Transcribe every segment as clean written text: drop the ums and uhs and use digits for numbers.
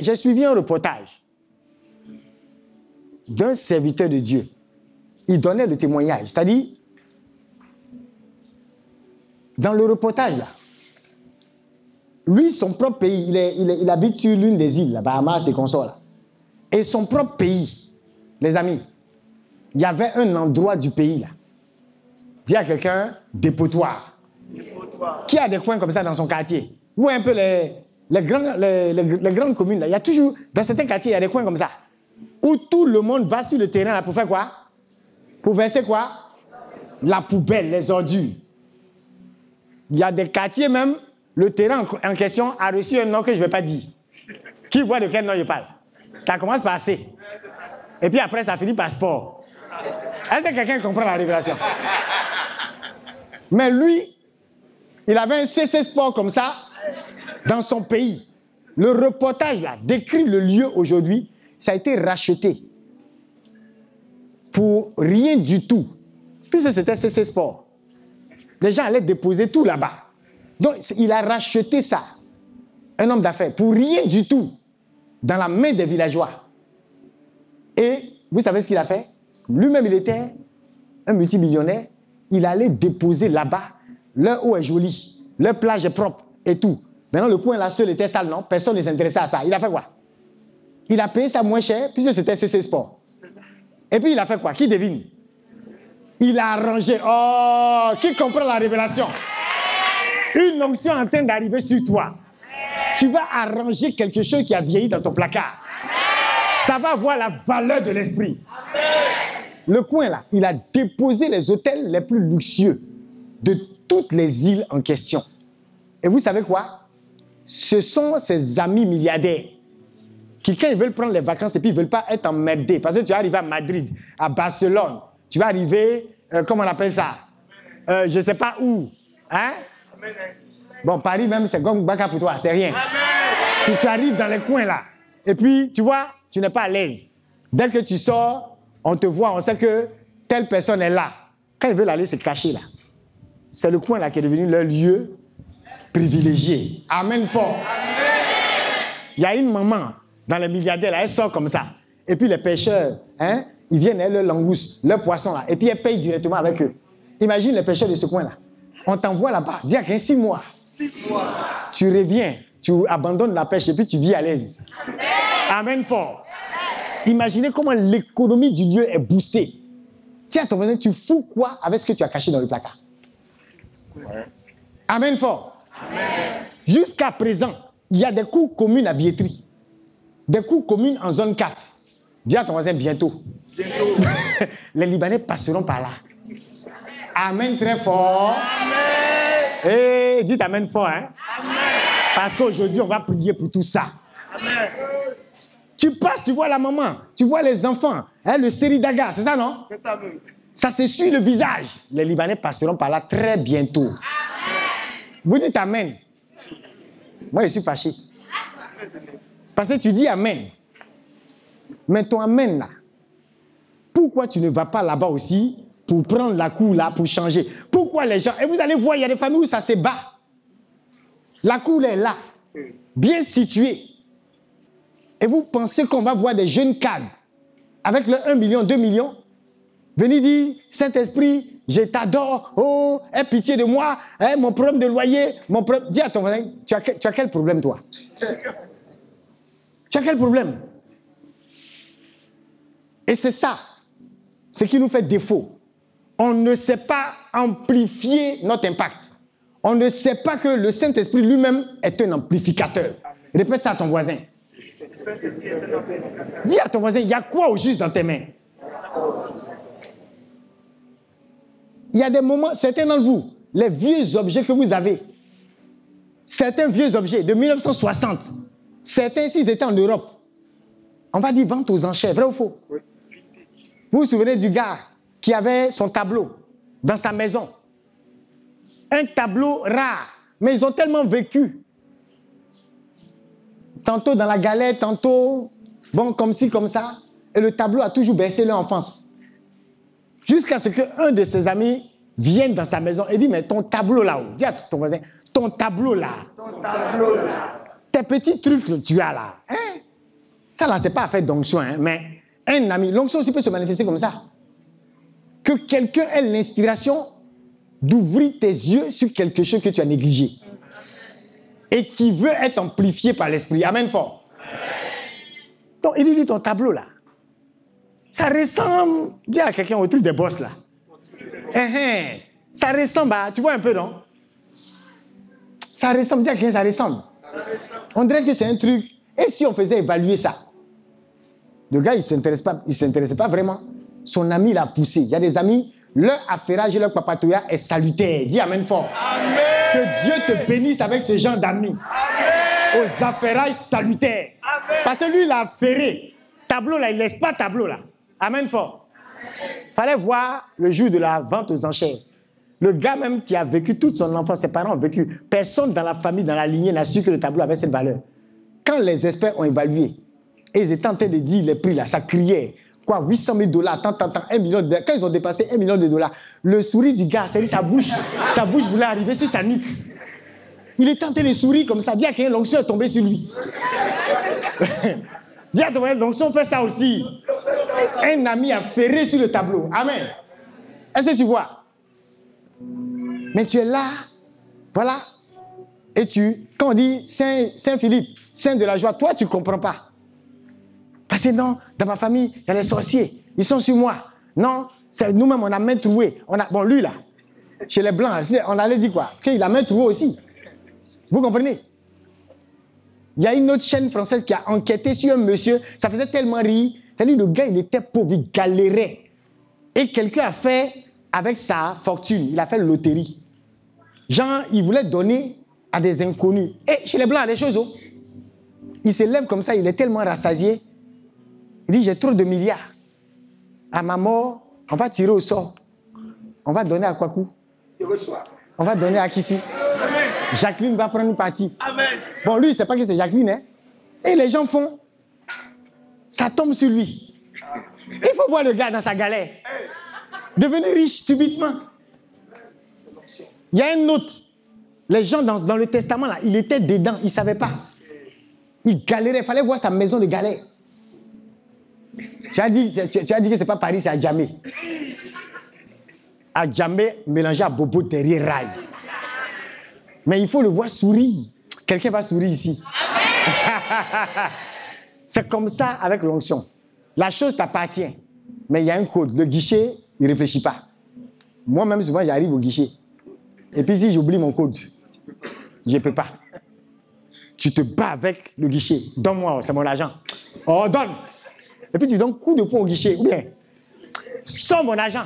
j'ai suivi un reportage d'un serviteur de Dieu. Il donnait le témoignage. C'est-à-dire, dans le reportage, là, lui, son propre pays, il habite sur l'une des îles, la Bahamas et consorts, là. Et son propre pays, les amis, il y avait un endroit du pays, là. Dis à quelqu'un, dépotoir. Qui a des coins comme ça dans son quartier? Ou un peu les grandes communes, là. Il y a toujours, dans certains quartiers, il y a des coins comme ça. Où tout le monde va sur le terrain là, pour faire quoi? Pour verser quoi? La poubelle, les ordures. Il y a des quartiers même, le terrain en question a reçu un nom que je ne vais pas dire. Qui voit de quel nom je parle? Ça commence par C. Et puis après, ça finit par sport. Est-ce que quelqu'un comprend la révélation? Mais lui, il avait un CC Sport comme ça dans son pays. Le reportage là décrit le lieu aujourd'hui. Ça a été racheté pour rien du tout. Puisque c'était CC Sport. Les gens allaient déposer tout là-bas. Donc, il a racheté ça. Un homme d'affaires. Pour rien du tout. Dans la main des villageois. Et vous savez ce qu'il a fait? Lui-même, il était un multimillionnaire. Il allait déposer là-bas. Leur eau est jolie. Leur plage est propre. Et tout. Maintenant, le coin là seul était sale, non? Personne ne s'intéressait à ça. Il a fait quoi? Il a payé ça moins cher, puisque c'était CC Sport. Et puis, il a fait quoi? Qui devine? Il a arrangé. Oh, qui comprend la révélation? Une onction en train d'arriver sur toi. Tu vas arranger quelque chose qui a vieilli dans ton placard. Ça va avoir la valeur de l'esprit. Le coin là, il a déposé les hôtels les plus luxueux de toutes les îles en question. Et vous savez quoi? Ce sont ses amis milliardaires qui, quand ils veulent prendre les vacances et puis ils ne veulent pas être emmerdés, parce que tu vas arriver à Madrid, à Barcelone, tu vas arriver, comment on appelle ça? Je ne sais pas où. Hein? Bon, Paris même, c'est comme Baka pour toi, c'est rien. Tu arrives dans les coins là, et puis, tu vois, tu n'es pas à l'aise. Dès que tu sors, on te voit, on sait que telle personne est là. Quand ils veulent aller se cacher là, c'est le coin là qui est devenu leur lieu privilégié. Amen fort. Il y a une maman dans les milliardaires là, elle sort comme ça. Et puis les pêcheurs, hein, ils viennent, leur langouste, leur poisson là, et puis elle paye directement avec eux. Imagine les pêcheurs de ce coin là. On t'envoie là-bas, dis à 6 mois. 6 mois. Tu reviens, tu abandonnes la pêche et puis tu vis à l'aise. Amen fort. Imaginez comment l'économie du lieu est boostée. Tiens, ton voisin, tu fous quoi avec ce que tu as caché dans le placard? Ouais. Amen fort. Amen. Jusqu'à présent, il y a des cours communes à billetterie. Des cours communes en zone 4. Dis à ton voisin bientôt. Bientôt. Les Libanais passeront par là. Amen très fort. Amen. Et dites amen fort. Hein? Amen. Parce qu'aujourd'hui, on va prier pour tout ça. Amen. Tu passes, tu vois la maman, tu vois les enfants, hein, le Seridaga, c'est ça, non? C'est ça même. Ça se suit le visage. Les Libanais passeront par là très bientôt. Amen. Vous dites amen. Moi, je suis fâché. Parce que tu dis amen. Mais ton amen là, pourquoi tu ne vas pas là-bas aussi pour prendre la cour là, pour changer? Pourquoi les gens... Et vous allez voir, il y a des familles où ça se bat. La cour est là, bien située. Et vous pensez qu'on va voir des jeunes cadres avec le 1 million, 2 millions venir dire, Saint-Esprit, je t'adore, oh, aie pitié de moi, hein, mon problème de loyer, mon problème... Dis à ton voisin, tu as quel problème toi? Tu as quel problème? Et c'est ça, ce qui nous fait défaut. On ne sait pas amplifier notre impact. On ne sait pas que le Saint-Esprit lui-même est un amplificateur. Répète ça à ton voisin. Dis à ton voisin, il y a quoi au juste dans tes mains? Il y a des moments, certains d'entre vous, les vieux objets que vous avez, certains vieux objets de 1960, certains s'ils étaient en Europe, on va dire vente aux enchères, vrai ou faux? Oui. Vous vous souvenez du gars qui avait son tableau dans sa maison? Un tableau rare, mais ils ont tellement vécu. Tantôt dans la galère, tantôt, bon, comme ci, comme ça. Et le tableau a toujours bercé leur enfance. Jusqu'à ce qu'un de ses amis vienne dans sa maison et dit, mais ton tableau là, dis à ton voisin, ton tableau là, tes petits trucs que tu as là, hein? Ça là, c'est pas affaire d'onction, hein, mais un ami, l'onction aussi peut se manifester comme ça. Que quelqu'un ait l'inspiration d'ouvrir tes yeux sur quelque chose que tu as négligé. Et qui veut être amplifié par l'esprit. Amen fort. Donc, il dit ton tableau là. Ça ressemble, dis à quelqu'un au truc des boss là. Ça ressemble à, tu vois un peu, non? Ça ressemble, dis à quelqu'un, ça ressemble. On dirait que c'est un truc. Et si on faisait évaluer ça? Le gars, il ne s'intéressait pas vraiment. Son ami l'a poussé. Il y a des amis, leur affairage et leur papatouilla est salutaire. Dis amen fort. Amen. Que Dieu te bénisse avec ce genre d'amis. Aux affairages salutaires. Amen. Parce que lui, il a affairé. Tableau là, il ne laisse pas tableau là. Amen fort. Il fallait voir le jour de la vente aux enchères. Le gars même qui a vécu toute son enfance, ses parents ont vécu. Personne dans la famille, dans la lignée n'a su que le tableau avait cette valeur. Quand les experts ont évalué, et ils étaient en train de dire les prix là, ça criait. Quoi, 800 000 $, tant, 1 million de $. Quand ils ont dépassé 1 million de $, le sourire du gars, c'est-à-dire sa bouche voulait arriver sur sa nuque. Il est tenté de sourire comme ça. Dis à quelqu'un, l'onction est tombée sur lui. Dis à toi, l'onction fait ça aussi. Un ami a ferré sur le tableau. Amen. Est-ce que tu vois? Mais tu es là, voilà. Et quand on dit Saint-Philippe, Saint de la joie, toi tu ne comprends pas. Parce que non, dans ma famille, il y a les sorciers. Ils sont sur moi. Non, c'est nous-mêmes, on a main trouée. Bon, lui là, chez les Blancs, on allait dire quoi? Qu'il a main trouée aussi. Vous comprenez? Il y a une autre chaîne française qui a enquêté sur un monsieur. Ça faisait tellement rire. C'est-à-dire, le gars, il était pauvre, il galérait. Et quelqu'un a fait, avec sa fortune, il a fait une loterie. Genre, il voulait donner à des inconnus. Et chez les Blancs, il y a des choses. Oh. Il se lève comme ça, il est tellement rassasié. Il dit, j'ai trop de milliards. À ma mort, on va tirer au sort. On va donner à Kwaku. On va donner à Kissi. Amen. Jacqueline va prendre une partie. Amen. Bon, lui, il ne sait pas que c'est Jacqueline. Hein? Et les gens font. Ça tombe sur lui. Il faut voir le gars dans sa galère. Devenir riche subitement. Il y a un autre. Les gens dans le testament, là, il était dedans. Il ne savait pas. Il galérait. Il fallait voir sa maison de galère. Tu as dit que ce n'est pas Paris, c'est à Djamé. À Djamé, mélangé à Bobo derrière rail. Mais il faut le voir sourire. Quelqu'un va sourire ici. C'est comme ça avec l'onction. La chose t'appartient. Mais il y a un code. Le guichet, il ne réfléchit pas. Moi-même, souvent, j'arrive au guichet. Et puis si j'oublie mon code, je ne peux pas. Tu te bats avec le guichet. Donne-moi, c'est mon argent. Oh, donne. Et puis tu donnes coup de poing au guichet. Ou bien, sors mon argent.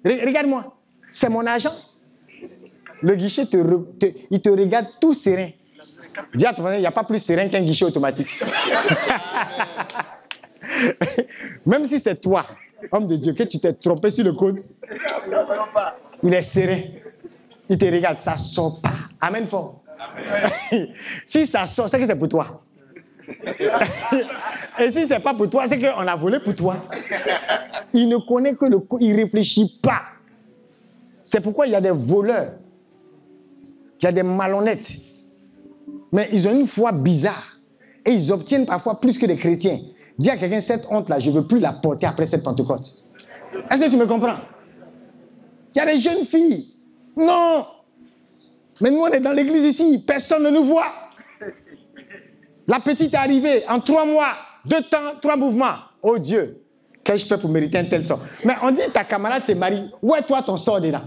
Regarde-moi. C'est mon argent. Le guichet, il te regarde tout serein. Dis à ton voisin, il n'y a pas plus serein qu'un guichet automatique. Même si c'est toi, homme de Dieu, que tu t'es trompé sur le code, il est serein. Il te regarde, ça ne sort pas. Amen fort. Amen. Si ça sort, c'est que c'est pour toi. Et si ce n'est pas pour toi, c'est qu'on a volé pour toi. Il ne connaît que le code, il ne réfléchit pas. C'est pourquoi il y a des voleurs, il y a des malhonnêtes. Mais ils ont une foi bizarre. Et ils obtiennent parfois plus que les chrétiens. Dis à quelqu'un, cette honte-là, je ne veux plus la porter après cette Pentecôte. Est-ce que tu me comprends? Il y a des jeunes filles. Non. Mais nous, on est dans l'église ici. Personne ne nous voit. La petite est arrivée en 3 mois, 2 temps, 3 mouvements. Oh Dieu, qu'ai-je fait pour mériter un tel sort? Mais on dit ta camarade se marie. Où est toi ton sort dedans?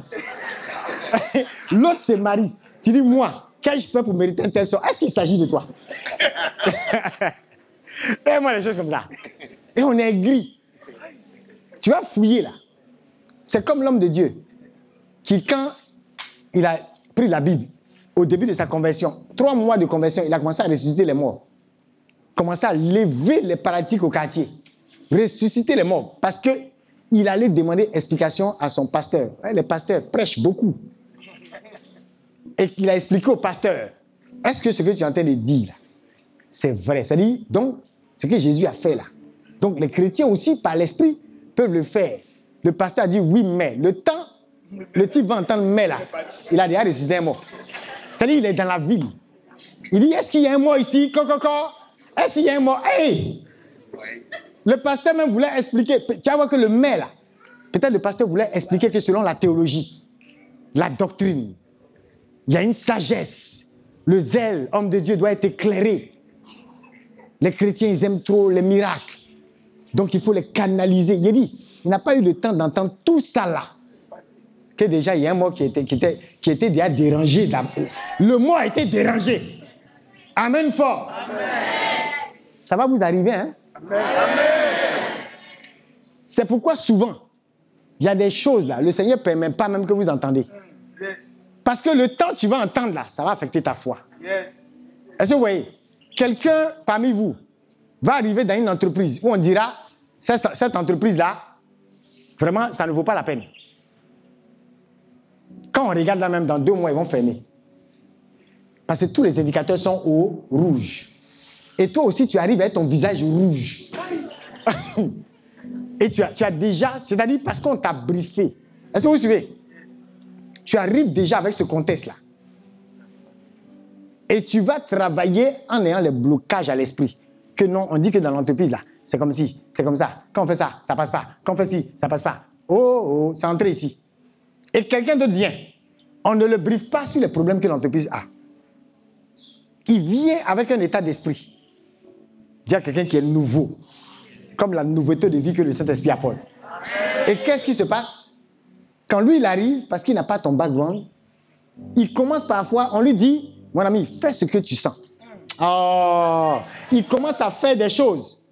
L'autre se marie. Tu dis moi, qu'ai-je fait pour mériter un tel sort? Est-ce qu'il s'agit de toi? Et moi, les choses comme ça. Et on est aigri. Tu vas fouiller là. C'est comme l'homme de Dieu qui, quand il a pris la Bible, au début de sa conversion, 3 mois de conversion, il a commencé à ressusciter les morts. Commencer à lever les paralytiques au quartier. Ressusciter les morts. Parce qu'il allait demander explication à son pasteur. Les pasteurs prêchent beaucoup. Et il a expliqué au pasteur, est-ce que ce que tu es en train de dire là, c'est vrai? C'est-à-dire, donc, ce que Jésus a fait là. Donc, les chrétiens aussi, par l'esprit, peuvent le faire. Le pasteur a dit oui, mais le temps, le type va entendre mais là. Il a déjà ressuscité un mort. C'est-à-dire, il est dans la ville. Il dit, est-ce qu'il y a un mort ici? Est-ce qu'il y a un mort? Hey! Le pasteur même voulait expliquer. Tu vas voir que le maire, là, peut-être le pasteur voulait expliquer que selon la théologie, la doctrine, il y a une sagesse. Le zèle, homme de Dieu, doit être éclairé. Les chrétiens, ils aiment trop les miracles. Donc, il faut les canaliser. Il a dit, il n'a pas eu le temps d'entendre tout ça là. Que déjà, il y a un mot qui était déjà dérangé. Le mot a été dérangé. Amen fort. Amen. Ça va vous arriver, hein? Amen. C'est pourquoi souvent, il y a des choses là, le Seigneur ne permet pas même que vous entendez. Yes. Parce que le temps que tu vas entendre là, ça va affecter ta foi. Yes. Est-ce que vous voyez? Quelqu'un parmi vous va arriver dans une entreprise où on dira, cette entreprise-là, vraiment, ça ne vaut pas la peine. Quand on regarde là même, dans 2 mois, ils vont fermer. Parce que tous les indicateurs sont au rouge. Et toi aussi, tu arrives avec ton visage rouge. Et tu as déjà, c'est-à-dire parce qu'on t'a briefé. Est-ce que vous suivez? Tu arrives déjà avec ce contexte-là. Et tu vas travailler en ayant les blocages à l'esprit. Que non, on dit que dans l'entreprise, là, c'est comme si, c'est comme ça. Quand on fait ça, ça passe pas. Quand on fait ci, ça passe pas. Oh, c'est entré ici. Et quelqu'un d'autre vient. On ne le briefe pas sur les problèmes que l'entreprise a. Il vient avec un état d'esprit. Dis à quelqu'un qui est nouveau. Comme la nouveauté de vie que le Saint-Esprit apporte. Et qu'est-ce qui se passe? Quand lui, il arrive, parce qu'il n'a pas ton background, il commence parfois, on lui dit, mon ami, fais ce que tu sens. Oh, il commence à faire des choses.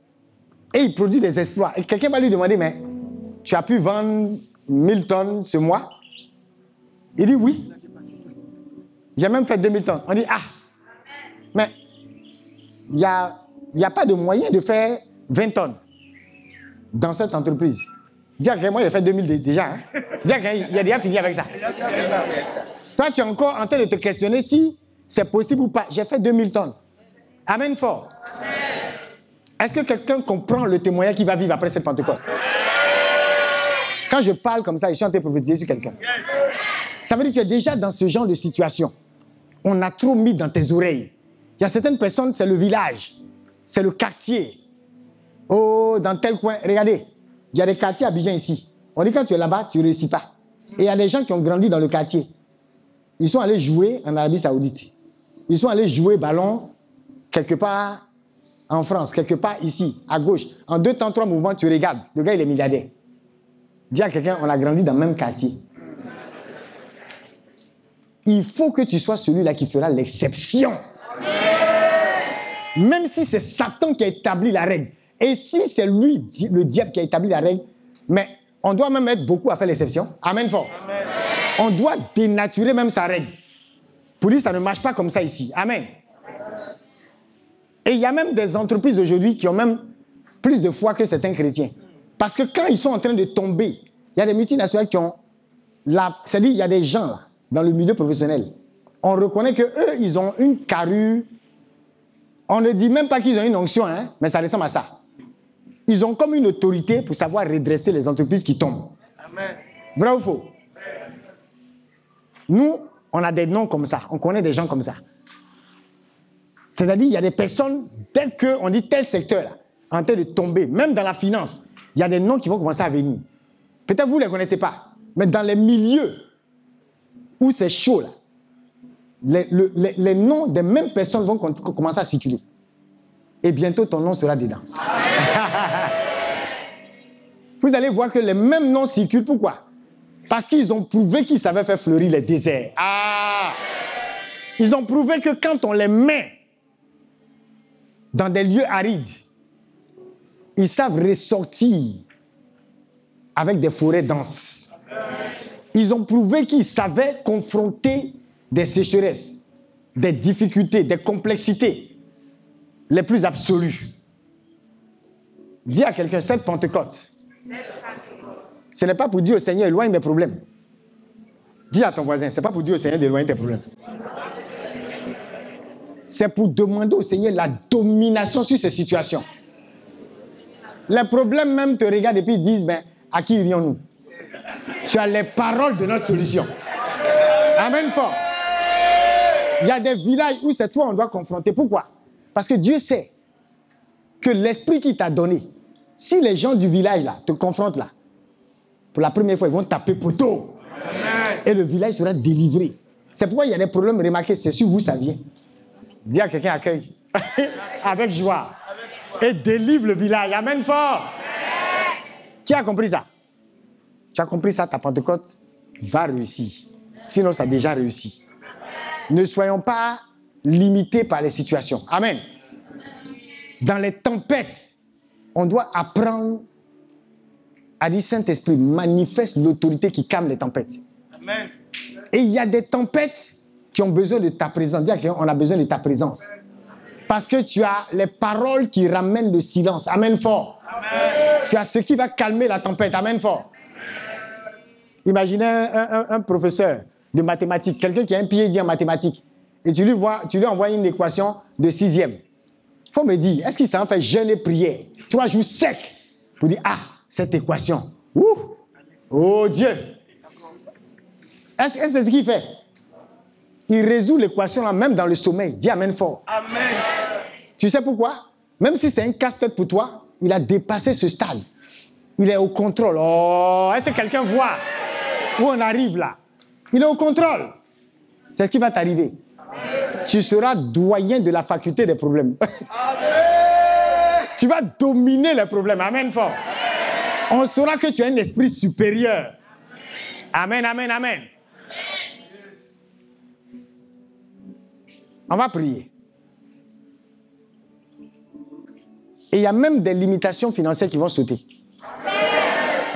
Et il produit des exploits. Et quelqu'un va lui demander, mais tu as pu vendre 1000 tonnes ce mois? Il dit oui. J'ai même fait 2000 tonnes. On dit, ah, mais il n'y a pas de moyen de faire 20 tonnes dans cette entreprise. Dis à quelqu'un, moi j'ai fait 2000 déjà. Hein? Dis à quelqu'un, il a déjà fini avec ça. Toi, tu es encore en train de te questionner si c'est possible ou pas. J'ai fait 2000 tonnes. Amen fort. Amen. Est-ce que quelqu'un comprend le témoignage qu'il va vivre après cette Pentecôte? Quand je parle comme ça, je suis en train de prophétiser sur quelqu'un. Ça veut dire que tu es déjà dans ce genre de situation. On a trop mis dans tes oreilles. Il y a certaines personnes, c'est le village, c'est le quartier. Oh, dans tel coin, regardez, il y a des quartiers à Abidjan ici. On dit quand tu es là-bas, tu ne réussis pas. Et il y a des gens qui ont grandi dans le quartier. Ils sont allés jouer en Arabie Saoudite. Ils sont allés jouer ballon quelque part en France, quelque part ici, à gauche. En 2 temps, 3 mouvements, tu regardes. Le gars, il est milliardaire. Dis à quelqu'un, on a grandi dans le même quartier. Il faut que tu sois celui-là qui fera l'exception. Même si c'est Satan qui a établi la règle. Et si c'est lui, le diable, qui a établi la règle, mais on doit même être beaucoup à faire l'exception. Amen fort. Amen. On doit dénaturer même sa règle. Pour dire, ça ne marche pas comme ça ici. Amen. Et il y a même des entreprises aujourd'hui qui ont même plus de foi que certains chrétiens. Parce que quand ils sont en train de tomber, il y a des multinationales qui ont... C'est-à-dire, il y a des gens là, dans le milieu professionnel. On reconnaît qu'eux, ils ont une carrure. On ne dit même pas qu'ils ont une onction, hein, mais ça ressemble à ça. Ils ont comme une autorité pour savoir redresser les entreprises qui tombent. Amen. Vrai ou faux? Amen. Nous, on a des noms comme ça. On connaît des gens comme ça. C'est-à-dire, il y a des personnes, dès qu'on dit tel secteur, là, en train de tomber, même dans la finance, il y a des noms qui vont commencer à venir. Peut-être vous ne les connaissez pas, mais dans les milieux où c'est chaud, là, les noms des mêmes personnes vont commencer à circuler. Et bientôt, ton nom sera dedans. Vous allez voir que les mêmes noms circulent. Pourquoi? Parce qu'ils ont prouvé qu'ils savaient faire fleurir les déserts. Ah! Ils ont prouvé que quand on les met dans des lieux arides, ils savent ressortir avec des forêts denses. Ils ont prouvé qu'ils savaient confronter des sécheresses, des difficultés, des complexités les plus absolues. Dis à quelqu'un, cette Pentecôte, ce n'est pas pour dire au Seigneur, éloigne mes problèmes. Dis à ton voisin, ce n'est pas pour dire au Seigneur d'éloigner tes problèmes. C'est pour demander au Seigneur la domination sur ces situations. Les problèmes même te regardent et puis ils disent, ben, à qui irions-nous? Tu as les paroles de notre solution. Amen fort. Il y a des villages où c'est toi on doit confronter. Pourquoi? Parce que Dieu sait que l'esprit qui t'a donné, si les gens du village là te confrontent là, pour la première fois, ils vont taper poteau. Amen. Et le village sera délivré. C'est pourquoi il y a des problèmes, remarquez, c'est sur vous ça vient. Dis à quelqu'un accueille. Avec joie. Et délivre le village. Amen fort. Amen. Qui a compris ça? Tu as compris ça, ta Pentecôte va réussir. Sinon, ça a déjà réussi. Ne soyons pas limités par les situations. Amen. Dans les tempêtes, on doit apprendre à dire Saint-Esprit, manifeste l'autorité qui calme les tempêtes. Amen. Et il y a des tempêtes qui ont besoin de ta présence. Dis à quelqu'un, on a besoin de ta présence. Parce que tu as les paroles qui ramènent le silence. Amen fort. Amen. Tu as ce qui va calmer la tempête. Amen fort. Imaginez un professeur de mathématiques, quelqu'un qui a un PhD en mathématiques, et tu lui envoies une équation de 6e. Il faut me dire, est-ce qu'il s'en fait jeûne et prière 3 jours secs pour dire, ah, cette équation, oh Dieu. Est-ce que c'est ce qu'il fait? Il résout l'équation là même dans le sommeil. Dis amen fort. Amen. Tu sais pourquoi? Même si c'est un casse-tête pour toi, il a dépassé ce stade. Il est au contrôle. Oh, est-ce que quelqu'un voit où on arrive là? Il est au contrôle. C'est ce qui va t'arriver. Tu seras doyen de la faculté des problèmes. Amen. Tu vas dominer les problèmes. Amen fort. On saura que tu as un esprit supérieur. Amen, amen, amen. On va prier. Et il y a même des limitations financières qui vont sauter. Amen.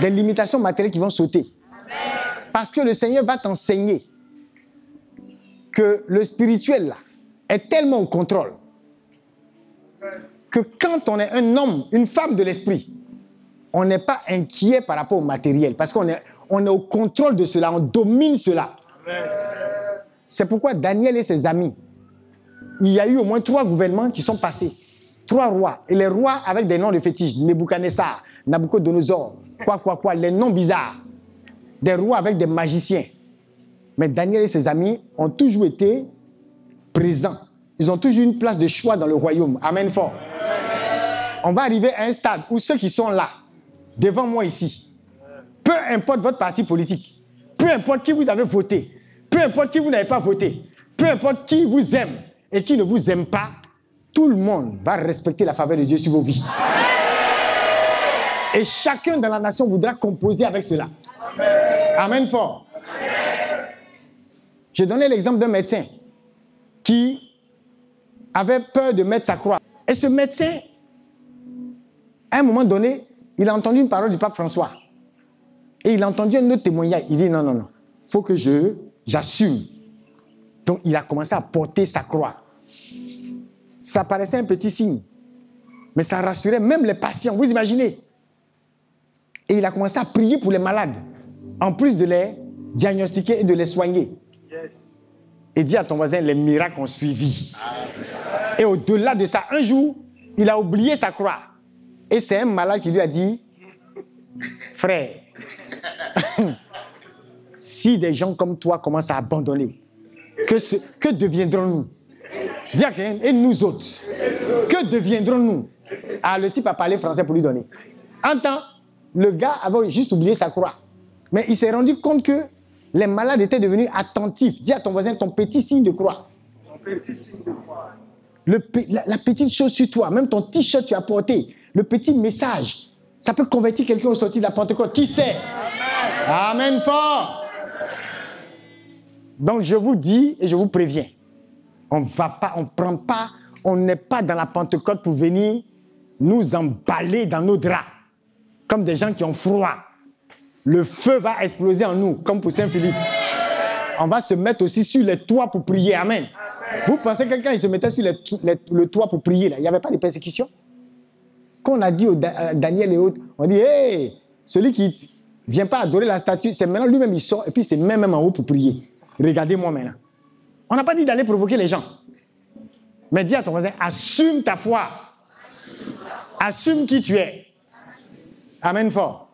Des limitations matérielles qui vont sauter. Amen. Parce que le Seigneur va t'enseigner que le spirituel là est tellement au contrôle que quand on est un homme, une femme de l'esprit, on n'est pas inquiet par rapport au matériel. Parce qu'on est au contrôle de cela, on domine cela. Amen. C'est pourquoi Daniel et ses amis, il y a eu au moins 3 gouvernements qui sont passés. 3 rois. Et les rois avec des noms de fétiches. Nebuchadnezzar, Nabucodonosor, les noms bizarres. Des rois avec des magiciens. Mais Daniel et ses amis ont toujours été présents. Ils ont toujours une place de choix dans le royaume. Amen fort. On va arriver à un stade où ceux qui sont là, devant moi ici, peu importe votre parti politique, peu importe qui vous avez voté, peu importe qui vous n'avez pas voté, peu importe qui vous aime et qui ne vous aime pas, tout le monde va respecter la faveur de Dieu sur vos vies. Et chacun dans la nation voudra composer avec cela. Amen fort. J'ai donné l'exemple d'un médecin qui avait peur de mettre sa croix. Et ce médecin, à un moment donné, il a entendu une parole du pape François. Et il a entendu un autre témoignage. Il dit non, il faut que j'assume. Donc il a commencé à porter sa croix. Ça paraissait un petit signe, mais ça rassurait même les patients, vous imaginez. Et il a commencé à prier pour les malades, en plus de les diagnostiquer et de les soigner. Yes. Et dis à ton voisin, les miracles ont suivi. Amen. Et au-delà de ça, un jour, il a oublié sa croix. Et c'est un malade qui lui a dit, frère, si des gens comme toi commencent à abandonner, que deviendrons-nous? Dis à quelqu'un, et nous autres, que deviendrons-nous? Ah, le type a parlé français pour lui donner. En temps, le gars avait juste oublié sa croix. Mais il s'est rendu compte que les malades étaient devenus attentifs. Dis à ton voisin, ton petit signe de croix. Ton petit signe de croix. La petite chose sur toi, même ton t-shirt que tu as porté, le petit message, ça peut convertir quelqu'un au sortir de la Pentecôte. Qui sait? Amen, Amen fort. Donc je vous dis et je vous préviens, on n'est pas dans la Pentecôte pour venir nous emballer dans nos draps, comme des gens qui ont froid. Le feu va exploser en nous, comme pour Saint-Philippe. On va se mettre aussi sur les toits pour prier. Amen. Vous pensez que quand il se mettait sur le toit pour prier, là, il n'y avait pas de persécution? Quand on a dit à Daniel et autres, on dit, hey, celui qui ne vient pas adorer la statue, c'est maintenant lui-même il sort et puis c'est même en haut pour prier. Regardez-moi maintenant. On n'a pas dit d'aller provoquer les gens. Mais dis à ton voisin, assume ta foi. Assume qui tu es. Amen fort.